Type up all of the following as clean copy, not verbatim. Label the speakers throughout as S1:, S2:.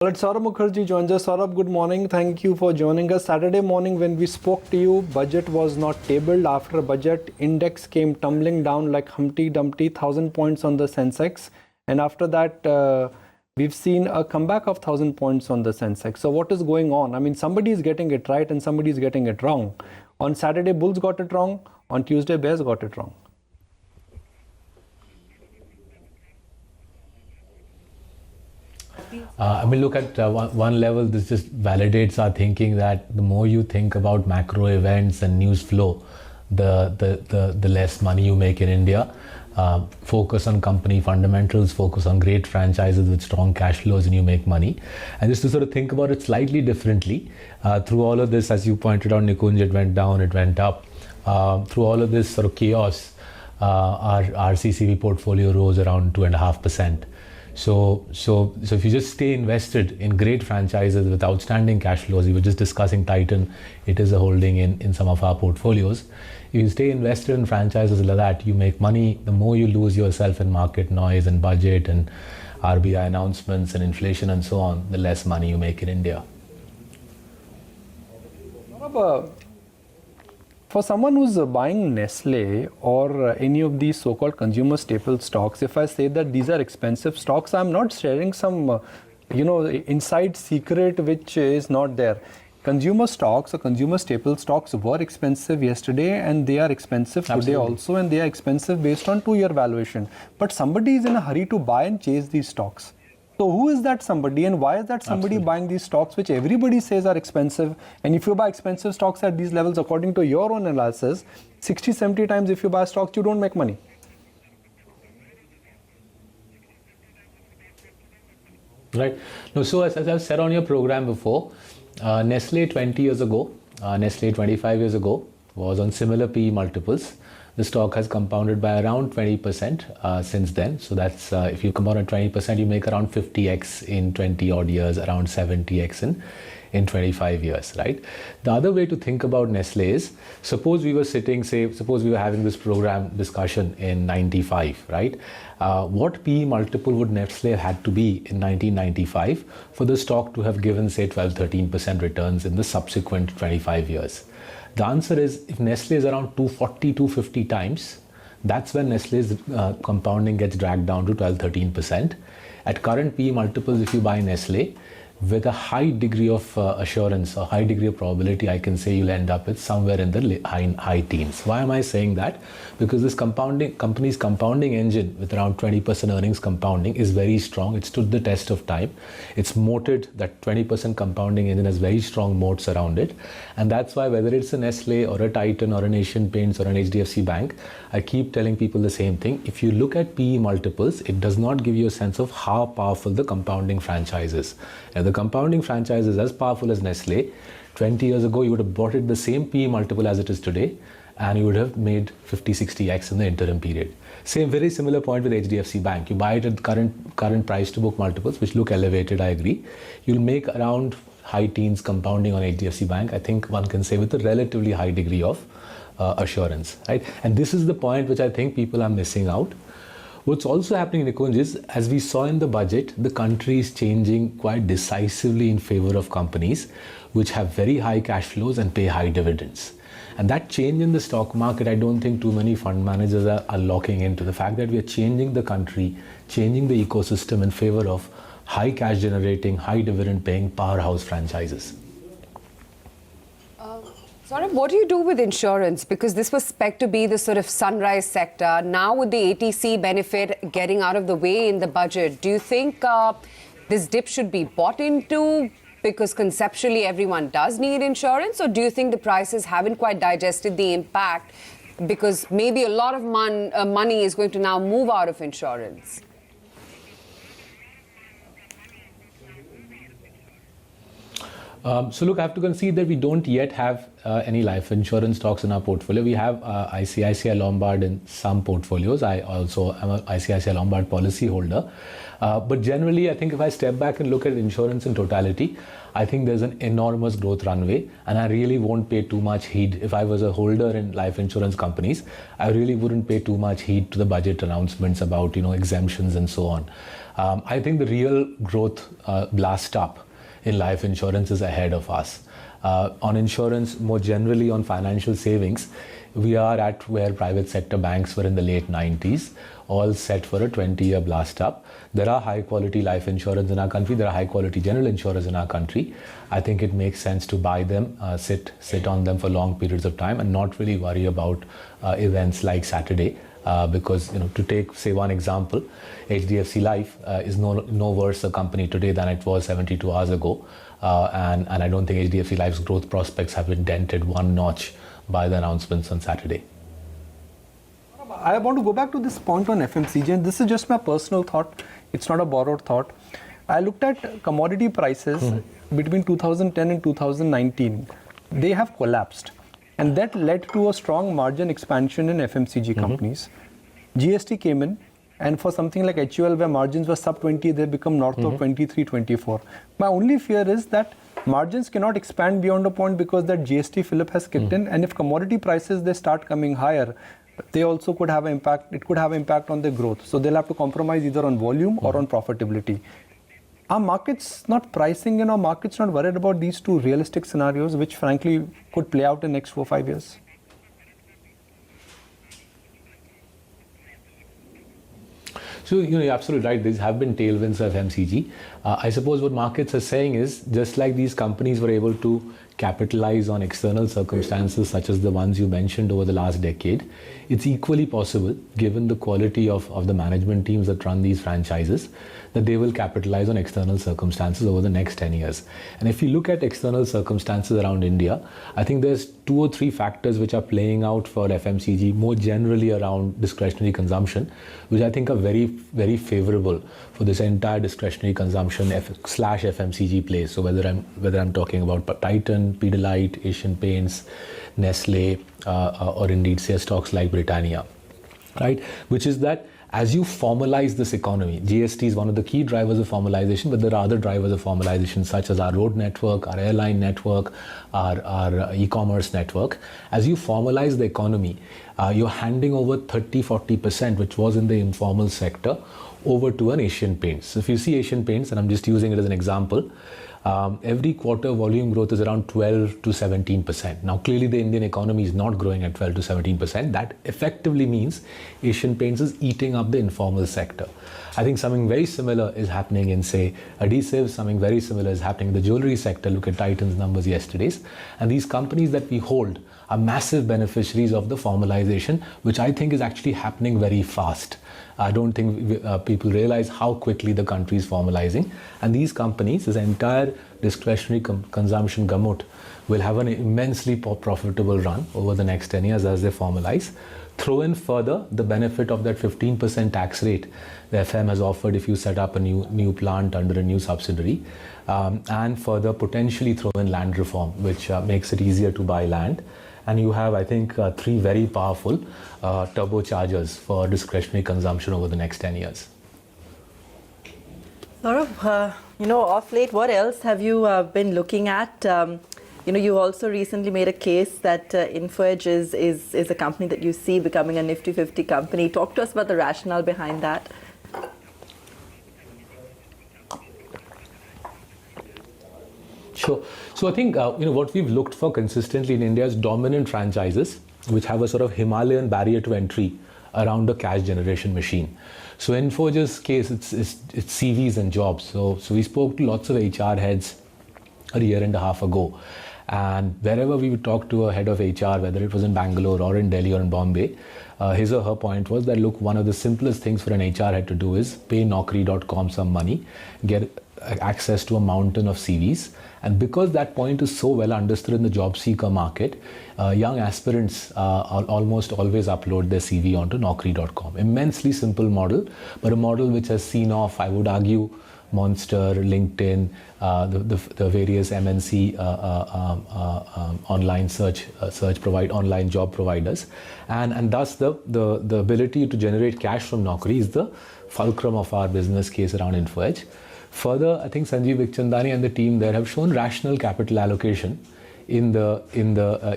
S1: Well, Saurabh Mukherjea joins us. Saurabh, good morning. Thank you for joining us. Saturday morning when we spoke to you, budget was not tabled. After budget, index came tumbling down like Humpty Dumpty, 1,000 points on the Sensex. And after that, we've seen a comeback of 1,000 points on the Sensex. So what is going on? I mean, somebody is getting it right and somebody is getting it wrong. On Saturday, bulls got it wrong. On Tuesday, bears got it wrong.
S2: Look at one level, this just validates our thinking that the more you think about macro events and news flow, the less money you make in India. Focus on company fundamentals, focus on great franchises with strong cash flows, and you make money. And just to sort of think about it slightly differently, through all of this, as you pointed out, Nikunj, it went down, it went up. Through all of this sort of chaos, our CCV portfolio rose around 2.5%. So if you just stay invested in great franchises with outstanding cash flows, we were just discussing Titan, it is a holding in some of our portfolios. If you stay invested in franchises like that, you make money. The more you lose yourself in market noise and budget and RBI announcements and inflation and so on, the less money you make in India.
S1: For someone who's buying Nestle or any of these so-called consumer staple stocks, if I say that these are expensive stocks, I'm not sharing some, inside secret which is not there. Consumer stocks or consumer staple stocks were expensive yesterday and they are expensive today also, and they are expensive based on 2-year valuation. But somebody is in a hurry to buy and chase these stocks. So who is that somebody and why is that somebody buying these stocks which everybody says are expensive? And if you buy expensive stocks at these levels, according to your own analysis, 60, 70 times if you buy stocks, you don't make money.
S2: Right. No, so as I've said on your program before, Nestle 20 years ago, Nestle 25 years ago was on similar PE multiples. The stock has compounded by around 20% since then. So that's if you compound at 20%, you make around 50x in 20 odd years, around 70x in 25 years, right? The other way to think about Nestle is, suppose we were having this program discussion in 95, right? What PE multiple would Nestle have had to be in 1995 for the stock to have given, say, 12-13% returns in the subsequent 25 years? The answer is, if Nestle is around 240, 250 times, that's when Nestle's compounding gets dragged down to 12-13%. At current PE multiples, if you buy Nestle, with a high degree of assurance or high degree of probability, I can say you'll end up with somewhere in the high teens. Why am I saying that? Because this company's compounding engine with around 20% earnings compounding is very strong. It stood the test of time. It's moated, that 20% compounding engine has very strong moats around it. And that's why whether it's a Nestle or a Titan or an Asian Paints or an HDFC Bank, I keep telling people the same thing. If you look at PE multiples, it does not give you a sense of how powerful the compounding franchise is. If the compounding franchise is as powerful as Nestle, 20 years ago you would have bought it the same PE multiple as it is today, and you would have made 50-60x in the interim period. Very similar point with HDFC Bank. You buy it at current price to book multiples, which look elevated, I agree. You'll make around high teens compounding on HDFC Bank, I think one can say, with a relatively high degree of assurance, right? And this is the point which I think people are missing out. What's also happening, Nikunj, is, as we saw in the budget, the country is changing quite decisively in favor of companies which have very high cash flows and pay high dividends. And that change in the stock market, I don't think too many fund managers are locking into the fact that we are changing the country, changing the ecosystem in favor of high cash generating, high dividend paying powerhouse franchises.
S3: Saurabh, what do you do with insurance? Because this was spec'd to be the sort of sunrise sector. Now with the ATC benefit getting out of the way in the budget, do you think this dip should be bought into because conceptually everyone does need insurance? Or do you think the prices haven't quite digested the impact because maybe a lot of money is going to now move out of insurance?
S2: So look, I have to concede that we don't yet have any life insurance stocks in our portfolio. We have ICICI Lombard in some portfolios. I also am an ICICI Lombard policy holder. But generally, I think if I step back and look at insurance in totality, I think there's an enormous growth runway, and I really won't pay too much heed. If I was a holder in life insurance companies, I really wouldn't pay too much heed to the budget announcements about, exemptions and so on. I think the real growth blast up in life insurance is ahead of us. On insurance, more generally on financial savings, we are at where private sector banks were in the late 90s, all set for a 20-year blast up. There are high quality life insurance in our country. There are high quality general insurers in our country. I think it makes sense to buy them, sit on them for long periods of time and not really worry about events like Saturday. Because to take, say, one example, HDFC Life is no worse a company today than it was 72 hours ago. And I don't think HDFC Life's growth prospects have been dented one notch by the announcements on Saturday.
S1: I want to go back to this point on FMCG, and this is just my personal thought. It's not a borrowed thought. I looked at commodity prices between 2010 and 2019. They have collapsed. And that led to a strong margin expansion in FMCG companies. GST came in, and for something like HUL, where margins were sub 20, they become north of 23, 24. My only fear is that margins cannot expand beyond a point because that GST fillip has kicked in, and if commodity prices they start coming higher, they also could have an impact. It could have an impact on their growth. So they'll have to compromise either on volume or on profitability. Are markets not pricing in, or markets not worried about these two realistic scenarios, which frankly could play out in the next 4-5 years?
S2: So, you're absolutely right. These have been tailwinds of FMCG. I suppose what markets are saying is, just like these companies were able to capitalize on external circumstances such as the ones you mentioned over the last decade, it's equally possible, given the quality of the management teams that run these franchises, that they will capitalize on external circumstances over the next 10 years. And if you look at external circumstances around India, I think there's 2 or 3 factors which are playing out for FMCG more generally around discretionary consumption, which I think are very, very favorable for this entire discretionary consumption slash FMCG place. So whether I'm talking about Titan, Pidilite, Asian Paints, Nestle, or indeed say stocks like Britannia, right? Which is that as you formalize this economy, GST is one of the key drivers of formalization, but there are other drivers of formalization such as our road network, our airline network, our e-commerce network. As you formalize the economy, you're handing over 30-40%, which was in the informal sector, over to an Asian Paints. So if you see Asian Paints, and I'm just using it as an example, every quarter volume growth is around 12 to 17%. Now, clearly the Indian economy is not growing at 12 to 17%. That effectively means Asian Paints is eating up the informal sector. I think something very similar is happening in, say, adhesives. Something very similar is happening in the jewelry sector. Look at Titan's numbers yesterday. And these companies that we hold are massive beneficiaries of the formalization, which I think is actually happening very fast. I don't think people realize how quickly the country is formalizing. And these companies, this entire discretionary consumption gamut, will have an immensely profitable run over the next 10 years as they formalize. Throw in further the benefit of that 15% tax rate the FM has offered if you set up a new plant under a new subsidiary. And further potentially throw in land reform, which makes it easier to buy land. And you have, I think, 3 very powerful turbochargers for discretionary consumption over the next 10 years.
S4: Saurabh, off late, what else have you been looking at? You also recently made a case that InfoEdge is a company that you see becoming a Nifty 50 company. Talk to us about the rationale behind that.
S2: Sure. So I think what we've looked for consistently in India is dominant franchises which have a sort of Himalayan barrier to entry around the cash generation machine. So in InfoEdge's case, it's CVs and jobs. So we spoke to lots of HR heads a year and a half ago, and wherever we would talk to a head of HR, whether it was in Bangalore or in Delhi or in Bombay, his or her point was that, look, one of the simplest things for an HR head to do is pay Naukri.com some money, get access to a mountain of CVs. And because that point is so well understood in the job seeker market, young aspirants almost always upload their CV onto Naukri.com. Immensely simple model, but a model which has seen off, I would argue, Monster, LinkedIn, the various MNC online online job providers, and thus the ability to generate cash from Naukri is the fulcrum of our business case around InfoEdge. Further, I think Sanjeev Vikchandani and the team there have shown rational capital allocation in the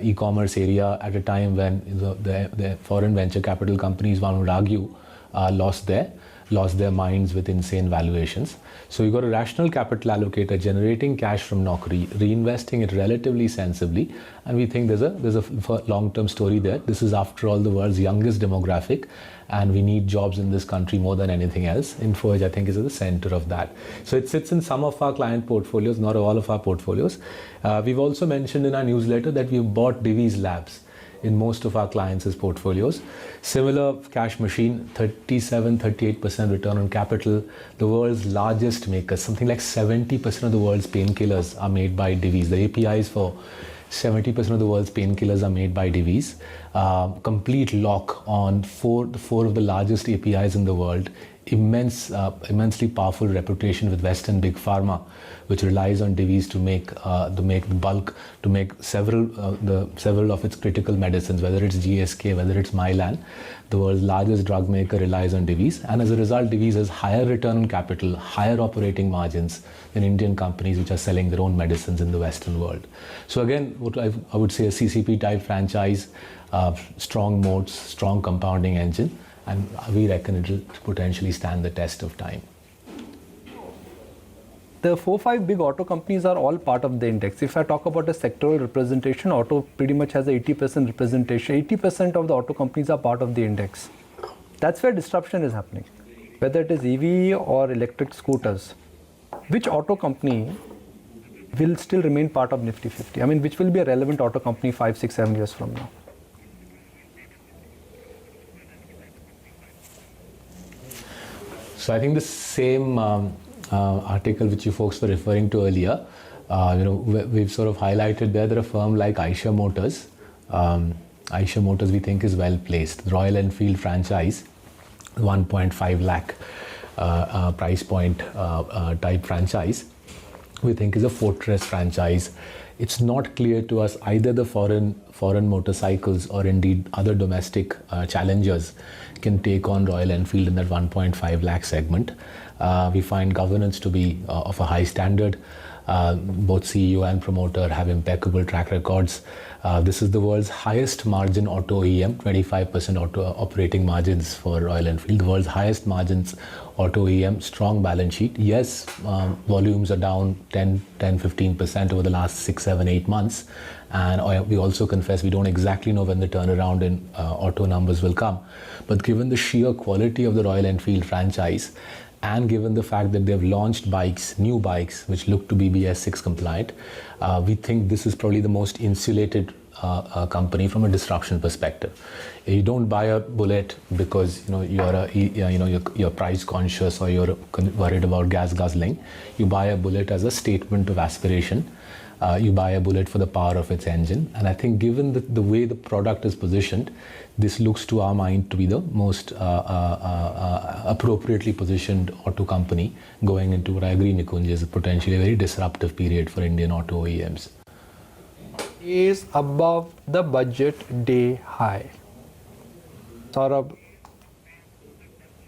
S2: e-commerce area at a time when the foreign venture capital companies, one would argue, lost their lost their minds with insane valuations. So you've got a rational capital allocator generating cash from Naukri, reinvesting it relatively sensibly, and we think there's a long-term story there. This is, after all, the world's youngest demographic, and we need jobs in this country more than anything else. Info Edge, I think, is at the center of that. So it sits in some of our client portfolios, not all of our portfolios. We've also mentioned in our newsletter that we've bought Divi's labs in most of our clients' portfolios. Similar cash machine, 37-38% return on capital. The world's largest makers, something like 70% of the world's painkillers are made by Divi's. The APIs for 70% of the world's painkillers are made by Divi's. Complete lock on four of the largest APIs in the world. Immensely powerful reputation with Western Big Pharma, which relies on Divi's to make the bulk, to make several of its critical medicines, whether it's GSK, whether it's Mylan. The world's largest drug maker relies on Divi's, and as a result, Divi's has higher return on capital, higher operating margins than Indian companies which are selling their own medicines in the Western world. So again, what I would say, a CCP type franchise, strong moats, strong compounding engine, and we reckon it will potentially stand the test of time.
S1: The 4-5 big auto companies are all part of the index. If I talk about a sectoral representation, auto pretty much has a 80% representation. 80% of the auto companies are part of the index. That's where disruption is happening. Whether it is EV or electric scooters, which auto company will still remain part of Nifty 50? I mean, which will be a relevant auto company 5, 6, 7 years from now?
S2: So I think the same article which you folks were referring to earlier, we've sort of highlighted there a firm like Eicher Motors. Eicher Motors we think is well placed. The Royal Enfield franchise, 1.5 lakh price point type franchise, we think is a fortress franchise. It's not clear to us either the foreign motorcycles or indeed other domestic challengers can take on Royal Enfield in that 1.5 lakh segment. We find governance to be of a high standard. Both CEO and promoter have impeccable track records. This is the world's highest margin auto OEM, 25% auto operating margins for Royal Enfield. The world's highest margins auto OEM, strong balance sheet. Yes, volumes are down 10-15% over the last 6, 7, 8 months. And we also confess we don't exactly know when the turnaround in auto numbers will come. But given the sheer quality of the Royal Enfield franchise, and given the fact that they've launched new bikes, which look to be BS6 compliant, we think this is probably the most insulated company from a disruption perspective. You don't buy a Bullet because you're price conscious or you're worried about gas guzzling. You buy a Bullet as a statement of aspiration. You buy a Bullet for the power of its engine. And I think given the way the product is positioned, this looks to our mind to be the most appropriately positioned auto company going into what I agree, Nikunj, is potentially a very disruptive period for Indian auto OEMs.
S1: Is above the budget day high. Saurabh,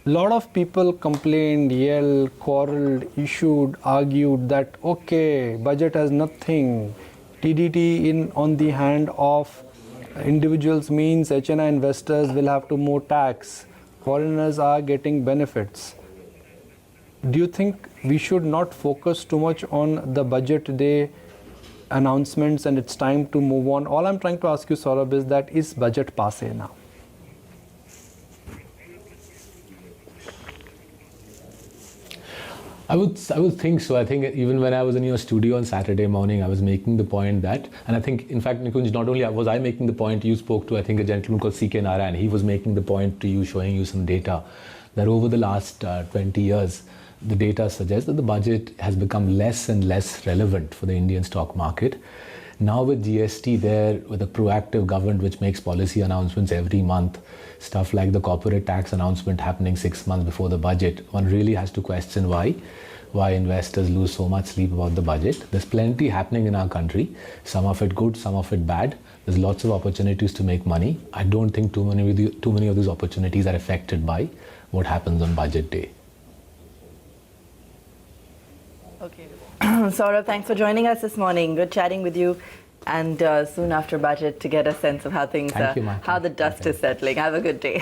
S1: lot of people complained, yelled, quarreled, issued, argued that okay, budget has nothing. TDT on the hand of individuals means HNI investors will have to more tax. Foreigners are getting benefits. Do you think we should not focus too much on the budget day announcements and it's time to move on? All I'm trying to ask you, Saurabh, is that is budget passé now?
S2: I would think so. I think even when I was in your studio on Saturday morning, I was making the point that, and I think, in fact, Nikunj, not only was I making the point, you spoke to, I think, a gentleman called C.K. Narayan. He was making the point to you, showing you some data, that over the last 20 years, the data suggests that the budget has become less and less relevant for the Indian stock market. Now with GST there, with a proactive government which makes policy announcements every month, stuff like the corporate tax announcement happening 6 months before the budget, one really has to question why investors lose so much sleep about the budget. There's plenty happening in our country, some of it good, some of it bad. There's lots of opportunities to make money. I don't think too many of these opportunities are affected by what happens on budget day.
S4: Okay. Saurabh, thanks for joining us this morning. Good chatting with you. And soon after budget to get a sense of how things, how the dust is settling. Have a good day.